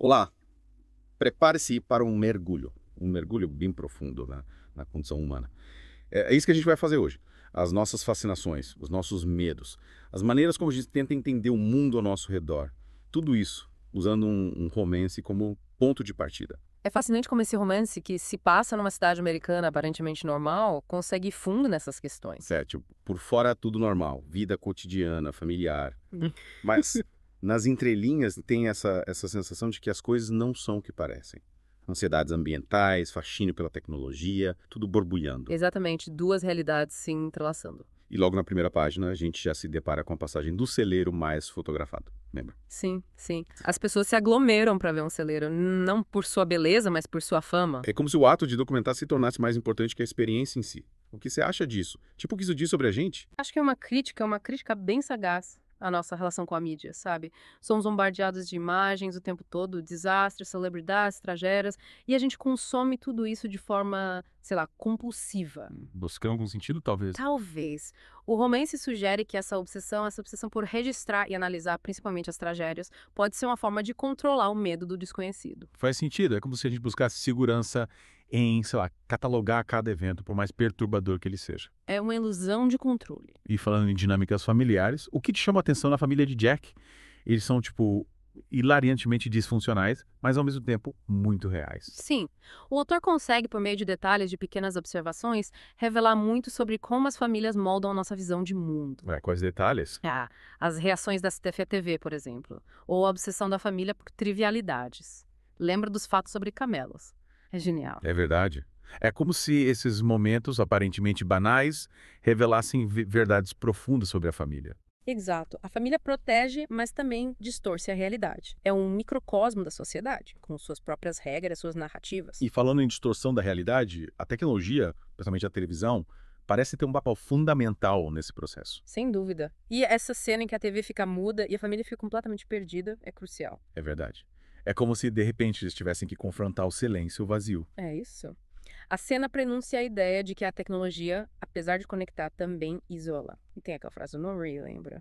Olá, prepare-se para um mergulho bem profundo na condição humana. É isso que a gente vai fazer hoje. As nossas fascinações, os nossos medos, as maneiras como a gente tenta entender o mundo ao nosso redor. Tudo isso usando um romance como ponto de partida. É fascinante como esse romance, que se passa numa cidade americana aparentemente normal, consegue ir fundo nessas questões. Certo? Por fora tudo normal, vida cotidiana, familiar. Hum. Mas nas entrelinhas tem essa sensação de que as coisas não são o que parecem. Ansiedades ambientais, fascínio pela tecnologia, tudo borbulhando. Exatamente, duas realidades se entrelaçando. E logo na primeira página a gente já se depara com a passagem do celeiro mais fotografado, lembra? Sim, sim. As pessoas se aglomeram para ver um celeiro, não por sua beleza, mas por sua fama. É como se o ato de documentar se tornasse mais importante que a experiência em si. O que você acha disso? Tipo, o que isso diz sobre a gente? Acho que é uma crítica bem sagaz à nossa relação com a mídia, sabe? Somos bombardeados de imagens o tempo todo, desastres, celebridades, tragédias, e a gente consome tudo isso de forma, sei lá, compulsiva. Buscando algum sentido, talvez. Talvez. O romance sugere que essa obsessão por registrar e analisar principalmente as tragédias, pode ser uma forma de controlar o medo do desconhecido. Faz sentido, é como se a gente buscasse segurança em, sei lá, catalogar cada evento, por mais perturbador que ele seja. É uma ilusão de controle. E falando em dinâmicas familiares, o que te chama a atenção na família de Jack? Eles são, tipo, hilariantemente disfuncionais, mas ao mesmo tempo muito reais. Sim, o autor consegue, por meio de detalhes de pequenas observações, revelar muito sobre como as famílias moldam a nossa visão de mundo. Quais detalhes? Ah, as reações da TV, por exemplo, ou a obsessão da família por trivialidades. Lembra dos fatos sobre camelos. É genial. É verdade. É como se esses momentos aparentemente banais revelassem verdades profundas sobre a família. Exato. A família protege, mas também distorce a realidade. É um microcosmo da sociedade, com suas próprias regras, suas narrativas. E falando em distorção da realidade, a tecnologia, principalmente a televisão, parece ter um papel fundamental nesse processo. Sem dúvida. E essa cena em que a TV fica muda e a família fica completamente perdida é crucial. É verdade. É como se, de repente, eles tivessem que confrontar o silêncio e o vazio. É isso. A cena prenuncia a ideia de que a tecnologia, apesar de conectar, também isola. E tem aquela frase do Norrie, lembra?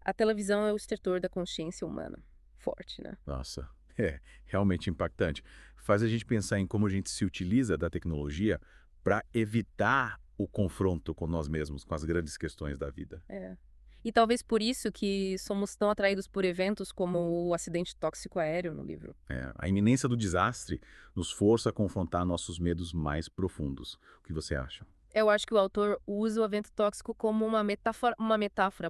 A televisão é o extrator da consciência humana. Forte, né? Nossa, é realmente impactante. Faz a gente pensar em como a gente se utiliza da tecnologia para evitar o confronto com nós mesmos, com as grandes questões da vida. É. E talvez por isso que somos tão atraídos por eventos como o acidente tóxico aéreo no livro. A iminência do desastre nos força a confrontar nossos medos mais profundos. O que você acha? Eu acho que o autor usa o evento tóxico como uma metáfora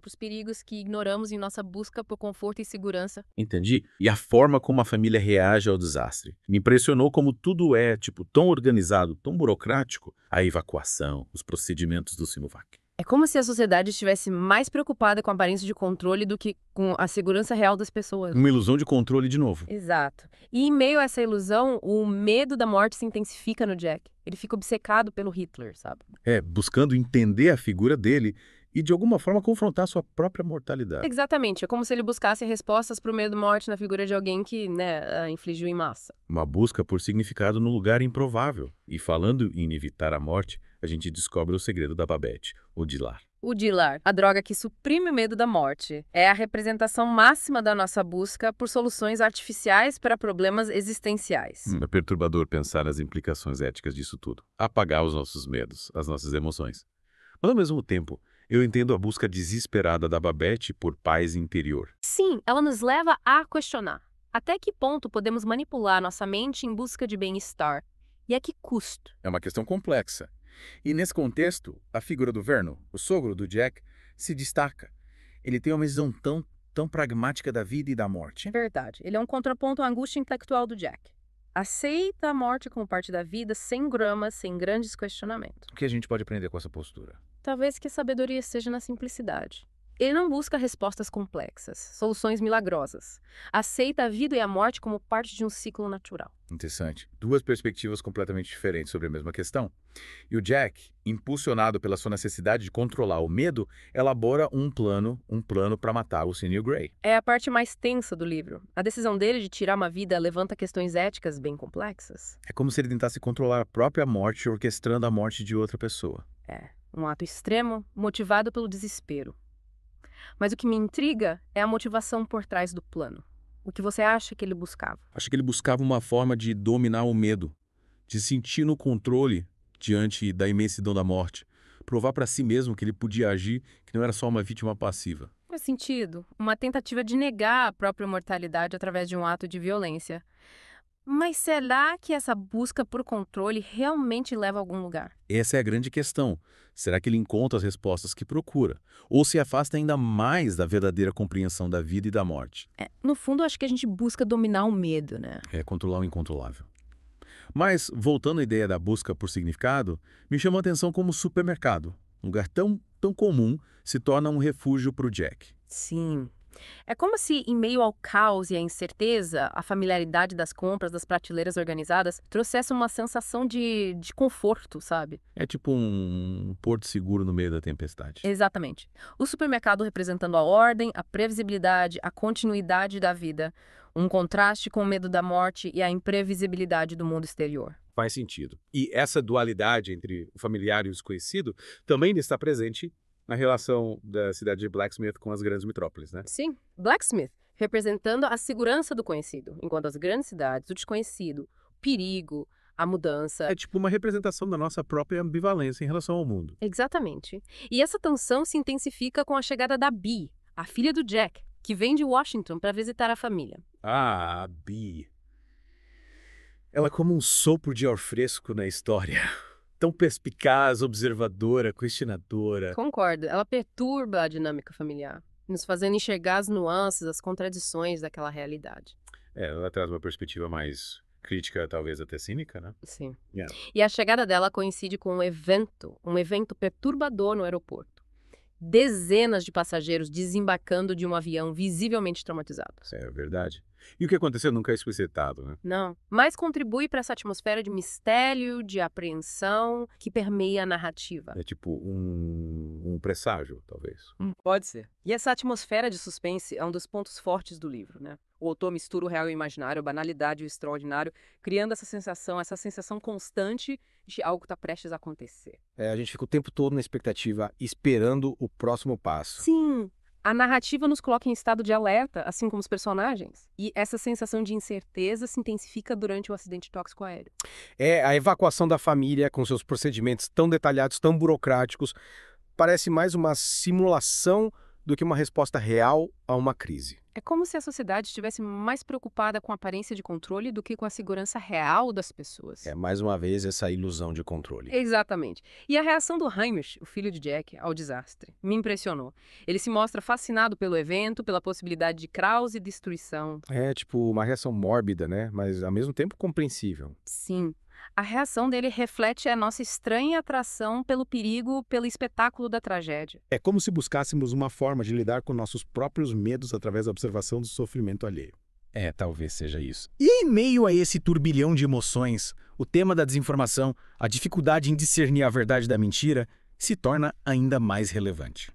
para os perigos que ignoramos em nossa busca por conforto e segurança. Entendi. E a forma como a família reage ao desastre. Me impressionou como tudo é, tipo, tão organizado, tão burocrático. A evacuação, os procedimentos do Sinovac. É como se a sociedade estivesse mais preocupada com a aparência de controle do que com a segurança real das pessoas. Uma ilusão de controle de novo. Exato. E em meio a essa ilusão, o medo da morte se intensifica no Jack. Ele fica obcecado pelo Hitler, sabe? Buscando entender a figura dele e, de alguma forma, confrontar sua própria mortalidade. Exatamente. É como se ele buscasse respostas para o medo da morte na figura de alguém que, né, a infligiu em massa. Uma busca por significado no lugar improvável. E falando em evitar a morte, a gente descobre o segredo da Babette, o Dilar. O Dilar, a droga que suprime o medo da morte, é a representação máxima da nossa busca por soluções artificiais para problemas existenciais. É perturbador pensar nas implicações éticas disso tudo. Apagar os nossos medos, as nossas emoções. Mas, ao mesmo tempo, eu entendo a busca desesperada da Babette por paz interior. Sim, ela nos leva a questionar. Até que ponto podemos manipular nossa mente em busca de bem-estar? E a que custo? É uma questão complexa. E nesse contexto, a figura do Vernon, o sogro do Jack, se destaca. Ele tem uma visão tão pragmática da vida e da morte. Verdade. Ele é um contraponto à angústia intelectual do Jack. Aceita a morte como parte da vida, sem gramas, sem grandes questionamentos. O que a gente pode aprender com essa postura? Talvez que a sabedoria esteja na simplicidade. Ele não busca respostas complexas, soluções milagrosas. Aceita a vida e a morte como parte de um ciclo natural. Interessante. Duas perspectivas completamente diferentes sobre a mesma questão. E o Jack, impulsionado pela sua necessidade de controlar o medo, elabora um plano para matar o Senior Grey. É a parte mais tensa do livro. A decisão dele de tirar uma vida levanta questões éticas bem complexas. É como se ele tentasse controlar a própria morte, orquestrando a morte de outra pessoa. É, um ato extremo, motivado pelo desespero. Mas o que me intriga é a motivação por trás do plano. O que você acha que ele buscava? Acho que ele buscava uma forma de dominar o medo, de sentir no controle diante da imensidão da morte, provar para si mesmo que ele podia agir, que não era só uma vítima passiva. Faz sentido. Uma tentativa de negar a própria mortalidade através de um ato de violência. Mas será que essa busca por controle realmente leva a algum lugar? Essa é a grande questão. Será que ele encontra as respostas que procura? Ou se afasta ainda mais da verdadeira compreensão da vida e da morte? No fundo, acho que a gente busca dominar o medo, né? É controlar o incontrolável. Mas, voltando à ideia da busca por significado, me chamou a atenção como o supermercado, um lugar tão comum, se torna um refúgio para o Jack. Sim. É como se, em meio ao caos e à incerteza, a familiaridade das compras, das prateleiras organizadas, trouxesse uma sensação de conforto, sabe? É tipo um porto seguro no meio da tempestade. Exatamente. O supermercado representando a ordem, a previsibilidade, a continuidade da vida. Um contraste com o medo da morte e a imprevisibilidade do mundo exterior. Faz sentido. E essa dualidade entre o familiar e o desconhecido também está presente na relação da cidade de Blacksmith com as grandes metrópoles, né? Sim, Blacksmith, representando a segurança do conhecido, enquanto as grandes cidades, o desconhecido, o perigo, a mudança. É tipo uma representação da nossa própria ambivalência em relação ao mundo. Exatamente. E essa tensão se intensifica com a chegada da Bee, a filha do Jack, que vem de Washington para visitar a família. Ah, a Bee. Ela é como um sopro de ar fresco na história. Tão perspicaz, observadora, questionadora. Concordo, ela perturba a dinâmica familiar, nos fazendo enxergar as nuances, as contradições daquela realidade. Ela traz uma perspectiva mais crítica, talvez até cínica, né? Sim. Yeah. E a chegada dela coincide com um evento perturbador no aeroporto. Dezenas de passageiros desembarcando de um avião visivelmente traumatizados. É verdade. E o que aconteceu nunca é explicitado, né? Não, mas contribui para essa atmosfera de mistério, de apreensão que permeia a narrativa. É tipo um presságio, talvez. Pode ser. E essa atmosfera de suspense é um dos pontos fortes do livro, né? O autor mistura o real e o imaginário, a banalidade e o extraordinário, criando essa sensação constante de algo que está prestes a acontecer. A gente fica o tempo todo na expectativa, esperando o próximo passo. Sim, a narrativa nos coloca em estado de alerta, assim como os personagens. E essa sensação de incerteza se intensifica durante o acidente tóxico aéreo. A evacuação da família, com seus procedimentos tão detalhados, tão burocráticos, parece mais uma simulação do que uma resposta real a uma crise. É como se a sociedade estivesse mais preocupada com a aparência de controle do que com a segurança real das pessoas. Mais uma vez, essa ilusão de controle. Exatamente. E a reação do Hamish, o filho de Jack, ao desastre, me impressionou. Ele se mostra fascinado pelo evento, pela possibilidade de caos e destruição. É tipo uma reação mórbida, né? Mas ao mesmo tempo compreensível. Sim. A reação dele reflete a nossa estranha atração pelo perigo, pelo espetáculo da tragédia. É como se buscássemos uma forma de lidar com nossos próprios medos através da observação do sofrimento alheio. Talvez seja isso. E em meio a esse turbilhão de emoções, o tema da desinformação, a dificuldade em discernir a verdade da mentira, se torna ainda mais relevante.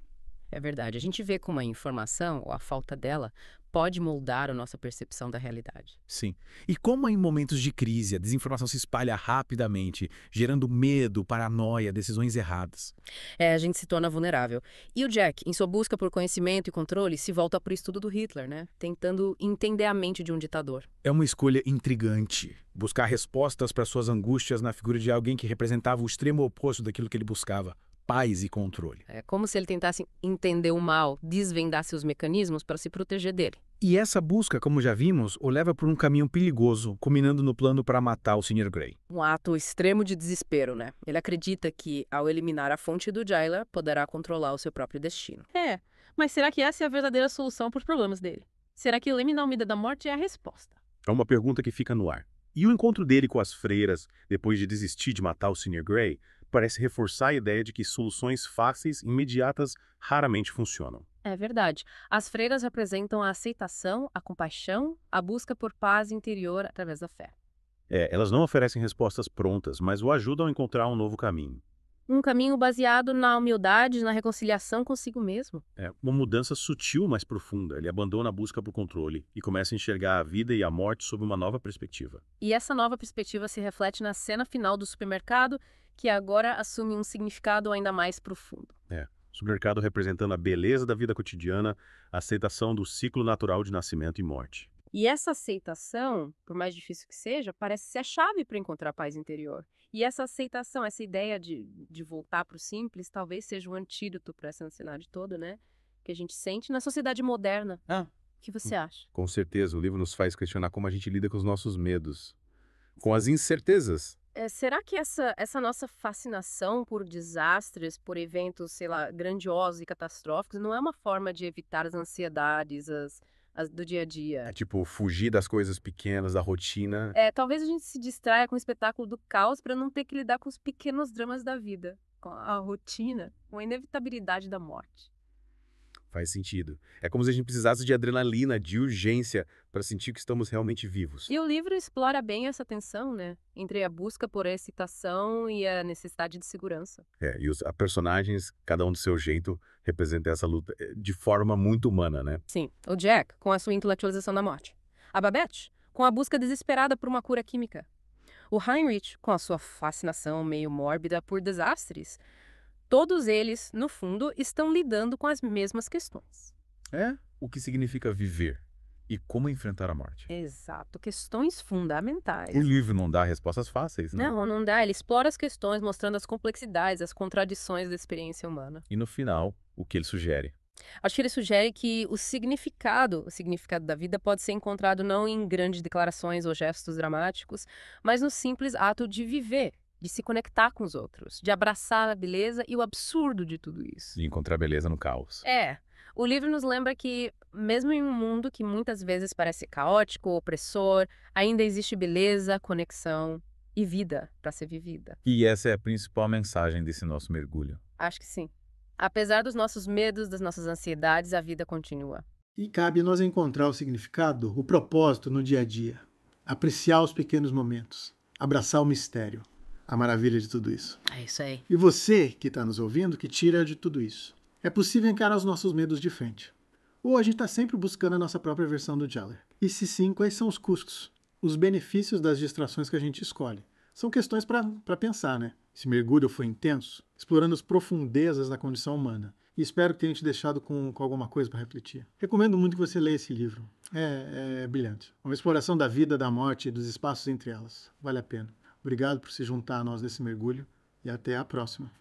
É verdade. A gente vê como a informação, ou a falta dela, pode moldar a nossa percepção da realidade. Sim. E como em momentos de crise a desinformação se espalha rapidamente, gerando medo, paranoia, decisões erradas. A gente se torna vulnerável. E o Jack, em sua busca por conhecimento e controle, se volta para o estudo do Hitler, né? Tentando entender a mente de um ditador. É uma escolha intrigante. Buscar respostas para suas angústias na figura de alguém que representava o extremo oposto daquilo que ele buscava. Paz e controle. É como se ele tentasse entender o mal, desvendar seus mecanismos para se proteger dele. E essa busca, como já vimos, o leva por um caminho perigoso, culminando no plano para matar o Sr. Grey. Um ato extremo de desespero, né? Ele acredita que, ao eliminar a fonte do Jailer, poderá controlar o seu próprio destino. Mas será que essa é a verdadeira solução para os problemas dele? Será que eliminar o medo da morte é a resposta? É uma pergunta que fica no ar. E o encontro dele com as freiras, depois de desistir de matar o Sr. Grey, parece reforçar a ideia de que soluções fáceis e imediatas raramente funcionam. É verdade. As freiras representam a aceitação, a compaixão, a busca por paz interior através da fé. Elas não oferecem respostas prontas, mas o ajudam a encontrar um novo caminho. Um caminho baseado na humildade, na reconciliação consigo mesmo. Uma mudança sutil, mas profunda. Ele abandona a busca por controle e começa a enxergar a vida e a morte sob uma nova perspectiva. E essa nova perspectiva se reflete na cena final do supermercado, que agora assume um significado ainda mais profundo. O supermercado representando a beleza da vida cotidiana, a aceitação do ciclo natural de nascimento e morte. E essa aceitação, por mais difícil que seja, parece ser a chave para encontrar paz interior. E essa aceitação, essa ideia de voltar para o simples, talvez seja um antídoto para essa ansiedade toda, né? Que a gente sente na sociedade moderna. Ah. O que você acha? Com certeza, o livro nos faz questionar como a gente lida com os nossos medos, com as incertezas. Será que essa nossa fascinação por desastres, por eventos, sei lá, grandiosos e catastróficos, não é uma forma de evitar as ansiedades do dia a É dia? tipo fugir das coisas pequenas, da rotina. Talvez a gente se distraia com o espetáculo do caos para não ter que lidar com os pequenos dramas da vida, com a rotina, com a inevitabilidade da morte. Faz sentido. É como se a gente precisasse de adrenalina, de urgência, para sentir que estamos realmente vivos. E o livro explora bem essa tensão, né? Entre a busca por excitação e a necessidade de segurança. E os personagens, cada um do seu jeito, representa essa luta de forma muito humana, né? Sim, o Jack, com a sua intelectualização da morte. A Babette, com a busca desesperada por uma cura química. O Heinrich, com a sua fascinação meio mórbida por desastres. Todos eles, no fundo, estão lidando com as mesmas questões. O que significa viver e como enfrentar a morte. Exato, questões fundamentais. O livro não dá respostas fáceis, né? Não dá. Ele explora as questões, mostrando as complexidades, as contradições da experiência humana. E no final, o que ele sugere? Acho que ele sugere que o significado da vida pode ser encontrado não em grandes declarações ou gestos dramáticos, mas no simples ato de viver, de se conectar com os outros, de abraçar a beleza e o absurdo de tudo isso. De encontrar beleza no caos. O livro nos lembra que, mesmo em um mundo que muitas vezes parece caótico, opressor, ainda existe beleza, conexão e vida para ser vivida. E essa é a principal mensagem desse nosso mergulho. Acho que sim. Apesar dos nossos medos, das nossas ansiedades, a vida continua. E cabe nós encontrar o significado, o propósito no dia a dia. Apreciar os pequenos momentos. Abraçar o mistério. A maravilha de tudo isso. É isso aí. E você que está nos ouvindo, que tira de tudo isso. É possível encarar os nossos medos de frente. Ou a gente está sempre buscando a nossa própria versão do Jaller. E se sim, quais são os custos? Os benefícios das distrações que a gente escolhe? São questões para pensar, né? Esse mergulho foi intenso, explorando as profundezas da condição humana. E espero que tenha te deixado com alguma coisa para refletir. Recomendo muito que você leia esse livro. É brilhante. Uma exploração da vida, da morte e dos espaços entre elas. Vale a pena. Obrigado por se juntar a nós nesse mergulho e até a próxima.